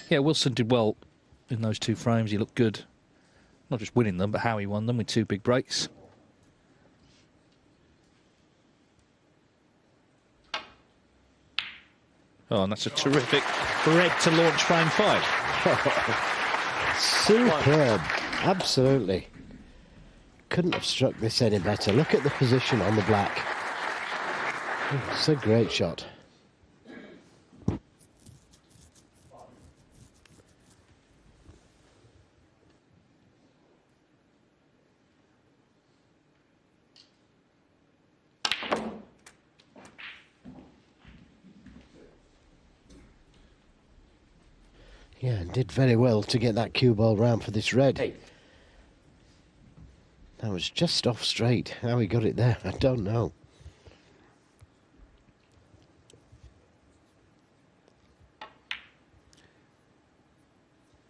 Yeah, Wilson did well in those 2 frames. He looked good. Not just winning them, but how he won them with 2 big breaks. Oh, and that's a terrific red to launch frame 5. Superb. Absolutely. Couldn't have struck this any better. Look at the position on the black. It's a great shot. Yeah, and did very well to get that cue ball round for this red. Hey. That was just off straight. How he got it there, I don't know.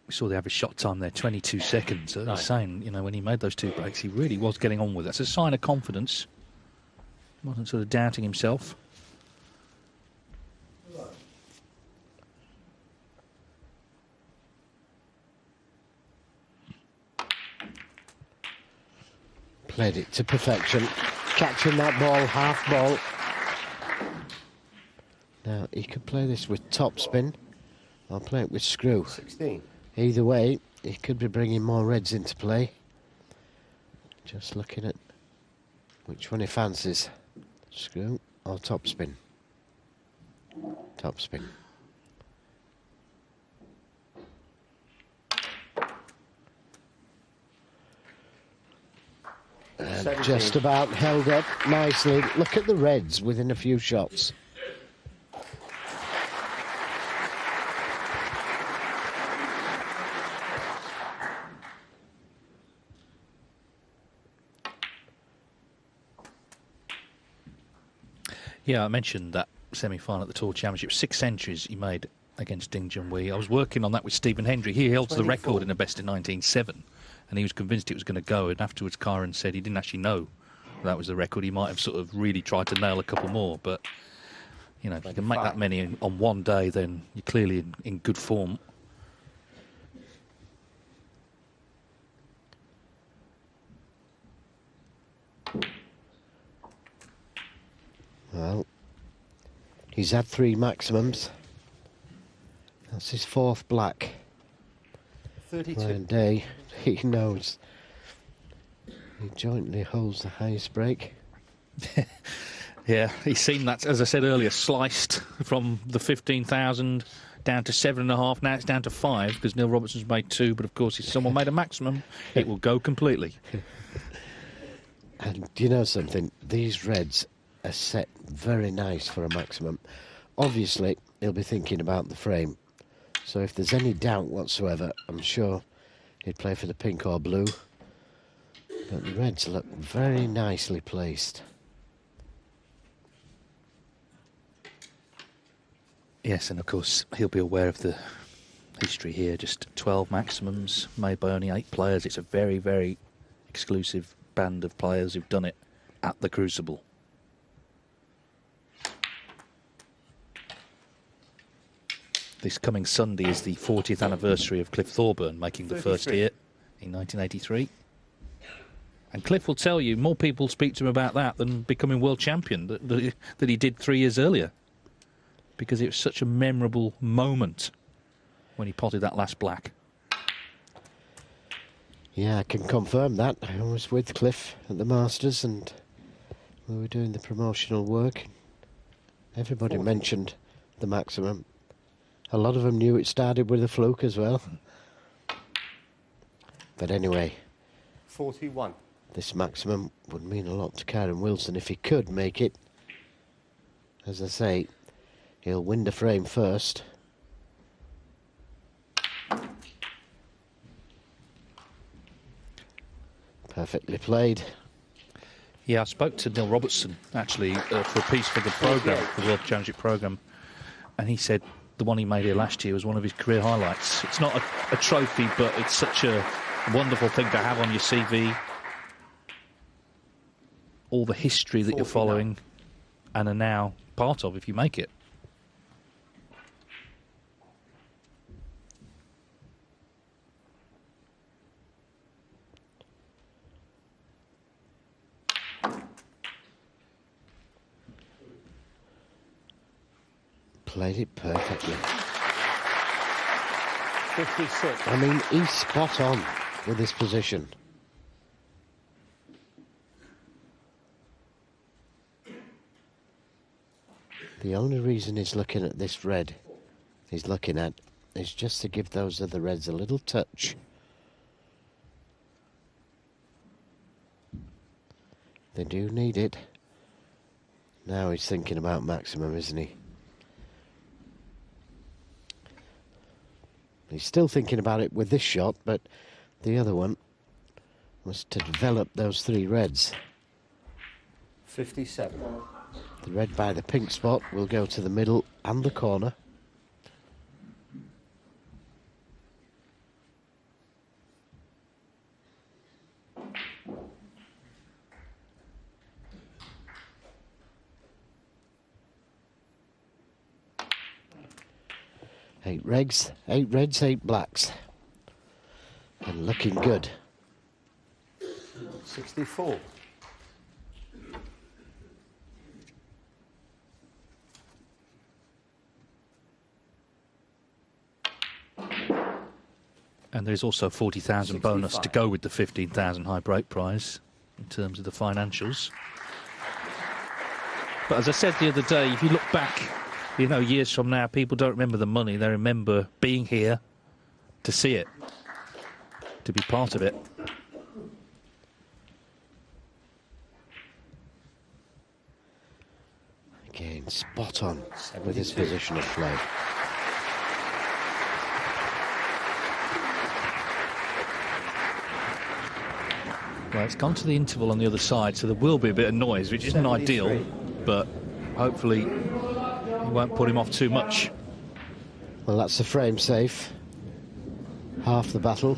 We saw the average shot time there, 22 seconds. I was saying, you know, when he made those 2 breaks, he really was getting on with it. That's a sign of confidence. Wasn't sort of doubting himself. Played it to perfection. Catching that ball, half ball. Now, he could play this with top spin or play it with screw. 16. Either way, he could be bringing more reds into play. Just looking at which one he fancies. Screw or top spin. Top spin. And just about held up nicely. Look at the reds within a few shots. Yeah, I mentioned that semi-final at the Tour Championship. 6 centuries he made against Ding Junhui. I was working on that with Stephen Hendry. He held the record in the best in 1907, and he was convinced it was going to go. And afterwards, Kyren said he didn't actually know that was the record. He might have sort of really tried to nail a couple more, but you know, if you can make that many on one day, then you're clearly in good form. Well, he's had 3 maximums. That's his 4th black. 32. Ryan Day, he knows. He jointly holds the highest break. Yeah, he's seen that, as I said earlier, sliced from the 15,000 down to 7.5. Now it's down to 5 because Neil Robertson's made 2. But of course, if someone made a maximum, it will go completely. And do you know something? These reds are set very nice for a maximum. Obviously, he'll be thinking about the frame. So if there's any doubt whatsoever, I'm sure he'd play for the pink or blue. But the reds look very nicely placed. Yes, and of course, he'll be aware of the history here. Just 12 maximums made by only 8 players. It's a very, very exclusive band of players who've done it at the Crucible. This coming Sunday is the 40th anniversary of Cliff Thorburn making the first here in 1983. And Cliff will tell you more people speak to him about that than becoming world champion that he did 3 years earlier. Because it was such a memorable moment when he potted that last black. Yeah, I can confirm that. I was with Cliff at the Masters and we were doing the promotional work. Everybody mentioned the maximum. A lot of them knew it started with a fluke as well. But anyway, 41. This maximum would mean a lot to Kyren Wilson if he could make it. As I say, he'll win the frame first. Perfectly played. Yeah, I spoke to Neil Robertson, actually, for a piece for the programme, the World Championship programme, and he said the one he made here last year was one of his career highlights. It's not a trophy, but it's such a wonderful thing to have on your CV. All the history that you're following and are now part of if you make it. played it perfectly. 56. I mean, he's spot on with his position. The only reason he's looking at this red he's looking at is just to give those other reds a little touch. They do need it. Now he's thinking about maximum, isn't he? He's still thinking about it with this shot, but the other one was to develop those 3 reds. 57. The red by the pink spot will go to the middle and the corner. Eight reds, 8 blacks. And looking good. 64. And there's also 40,000 bonus to go with the 15,000 high break prize in terms of the financials. But as I said the other day, if you look back, you know, years from now, people don't remember the money. They remember being here to see it, to be part of it. Again, spot on with his position of play. Well, it's gone to the interval on the other side, so there will be a bit of noise, which isn't ideal, but hopefully it won't put him off too much. Well, that's the frame safe. Half the battle.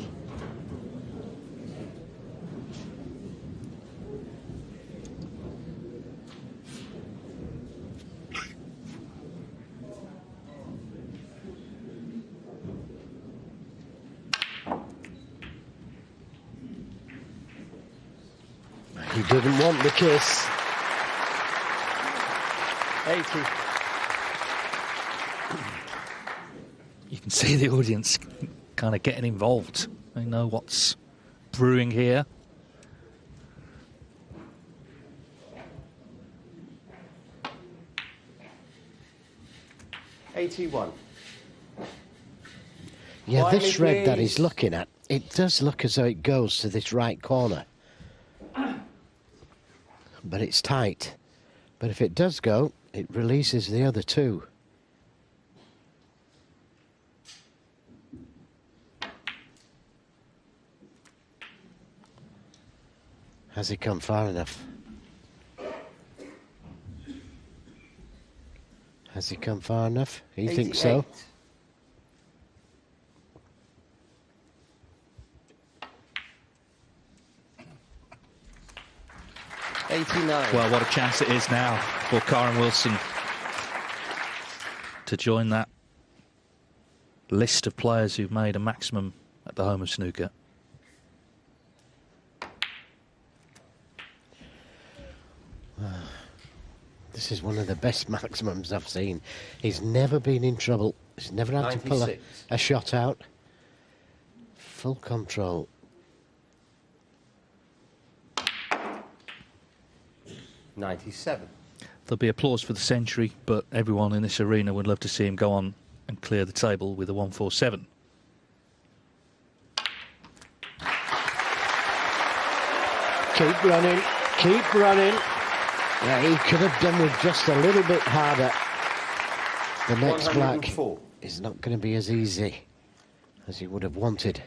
He didn't want the kiss. 80. You can see the audience kind of getting involved. They know what's brewing here. $81. Yeah, Quietly, this red that please. he's looking at, it does look as though it goes to this right corner. But it's tight. But if it does go, it releases the other 2. Has he come far enough? Has he come far enough? He thinks so. 89. Well, what a chance it is now for Kyren Wilson to join that list of players who've made a maximum at the home of snooker. This is one of the best maximums I've seen. He's never been in trouble. He's never had to pull 96. a shot out. Full control. $97. There'll be applause for the century, but everyone in this arena would love to see him go on and clear the table with a 147. Keep running, keep running. Yeah, he could have done with just a little bit harder. The next black 104. is not going to be as easy as he would have wanted.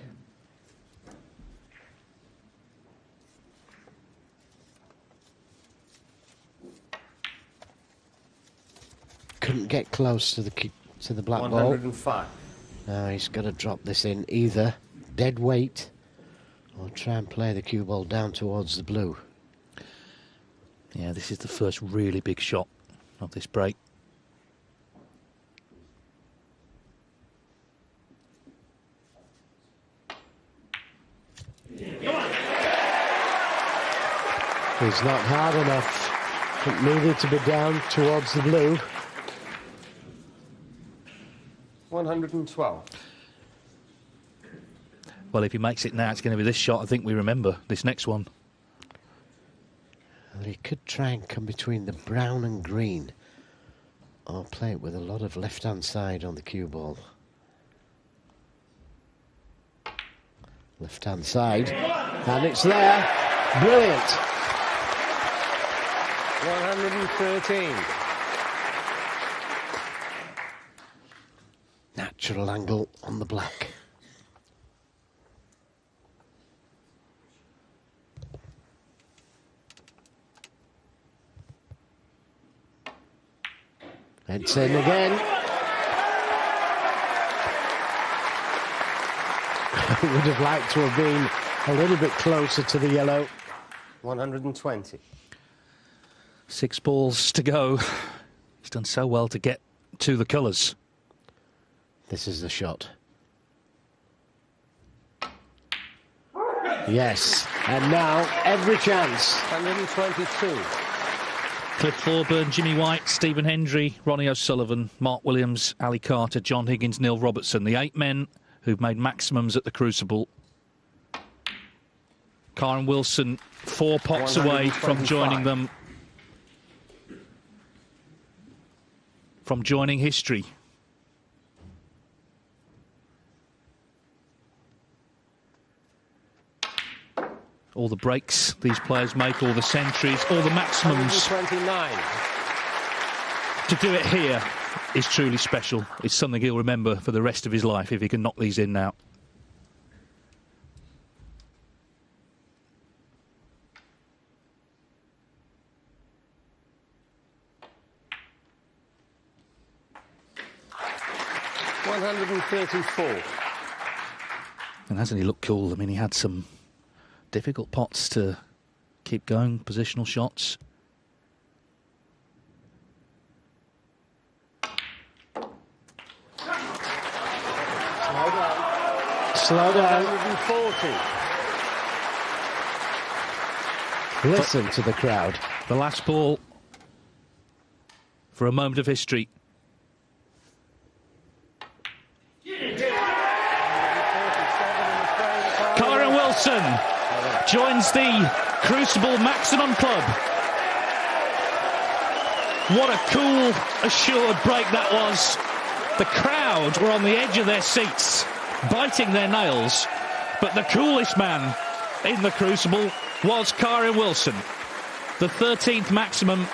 Couldn't get close to the black ball. 105. Now he's got to drop this in either dead weight or try and play the cue ball down towards the blue. Yeah, this is the first really big shot of this break. He's not hard enough. It needed to be down towards the blue. 112. Well, if he makes it now, it's going to be this shot. I think we remember this next one. Well, he could try and come between the brown and green, or play it with a lot of left-hand side on the cue ball. Left-hand side, and it's there. Brilliant. 113. Natural angle on the black. It's in again. I would have liked to have been a little bit closer to the yellow. 120. 6 balls to go. He's done so well to get to the colours. This is the shot. Yes, and now every chance. 122. Cliff Thorburn, Jimmy White, Stephen Hendry, Ronnie O'Sullivan, Mark Williams, Ali Carter, John Higgins, Neil Robertson. The 8 men who've made maximums at the Crucible. Kyren Wilson 4 pots away from joining them. From joining history. All the breaks these players make, all the centuries, all the maximums. 129. To do it here is truly special. It's something he'll remember for the rest of his life if he can knock these in now. $134. And hasn't he looked cool? I mean, he had some difficult pots to keep going, positional shots. Slow down. 140. Listen to the crowd. The last ball for a moment of history. Kyren Wilson joins the Crucible Maximum Club. What a cool, assured break that was. The crowd were on the edge of their seats, biting their nails, but the coolest man in the Crucible was Kyren Wilson. The 13th maximum